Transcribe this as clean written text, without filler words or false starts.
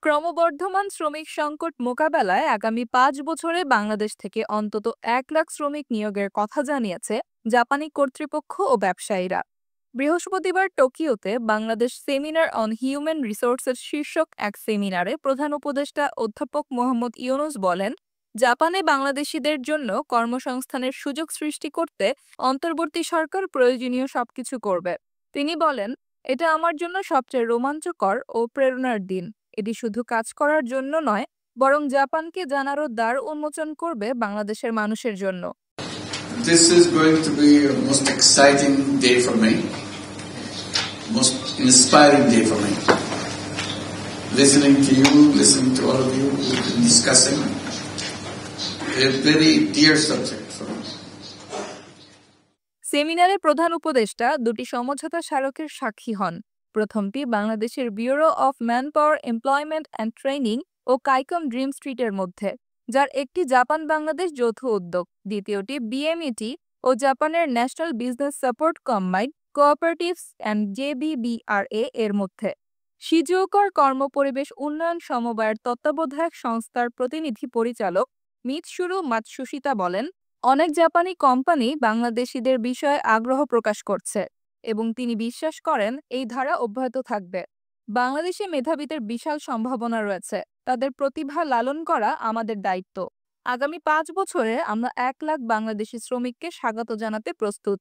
ক্রমবর্ধমান শ্রমিক সংকট মোকাবেলায় আগামী ৫ বছরে বাংলাদেশ থেকে অন্তত ১ লাখ শ্রমিক নিয়োগের কথা জানিয়েছে জাপানি কর্তৃপক্ষ ও ব্যবসায়ীরা। বৃহস্পতিবার টোকিওতে Bangladesh seminar on human resources শীর্ষক এক সেমিনারে প্রধান উপদেষ্টা অধ্যাপক মোহাম্মদ ইউনুস বলেন, জাপানে বাংলাদেশিদের জন্য কর্মসংস্থানের সুযোগ সৃষ্টি করতে অন্তর্বর্তী সরকার প্রয়োজনীয় সবকিছু করবে। তিনি বলেন, এটা আমার জন্য সবচেয়ে রোমাঞ্চকর ও প্রেরণার দিন। এটি শুধু কাজ করার জন্য নয়, বরং জাপানকে জানারও দ্বার উন্মোচন করবে বাংলাদেশের মানুষের জন্য। This is going to be a most exciting day for me, most inspiring day for me. Listening to you, listening to all of you, we've been discussing a very dear subject for me. সেমিনারে প্রধান উপদেষ্টা দুটি সমঝোতা স্মারকের সাক্ষী হন। প্রথমটি বাংলাদেশের bureau of manpower employment and training ও কাইকম ড্রিম স্ট্রিটের মধ্যে, যার একটি জাপান বাংলাদেশ যৌথ উদ্যোগ। দ্বিতীয়টি বিএমইটি ও জাপানের national business support combined cooperatives and JBBRA এর মধ্যে। শিজুওকার কর্মপরিবেশ উন্নয়ন সমবায়ের তত্ত্বাবধায়ক সংস্থার প্রতিনিধি পরিচালক মিৎসুরু মাতসুশিতা বলেন, অনেক জাপানি কোম্পানি বাংলাদেশিদের বিষয়ে আগ্রহ প্রকাশ করছে এবং তিনি বিশ্বাস করেন এই ধারা অব্যাহত থাকবে। বাংলাদেশে মেধাবীদের বিশাল সম্ভাবনা রয়েছে, তাদের প্রতিভা লালন করা আমাদের দায়িত্ব। আগামী ৫ বছরে আমরা ১ লাখ বাংলাদেশি শ্রমিককে স্বাগত জানাতে প্রস্তুত।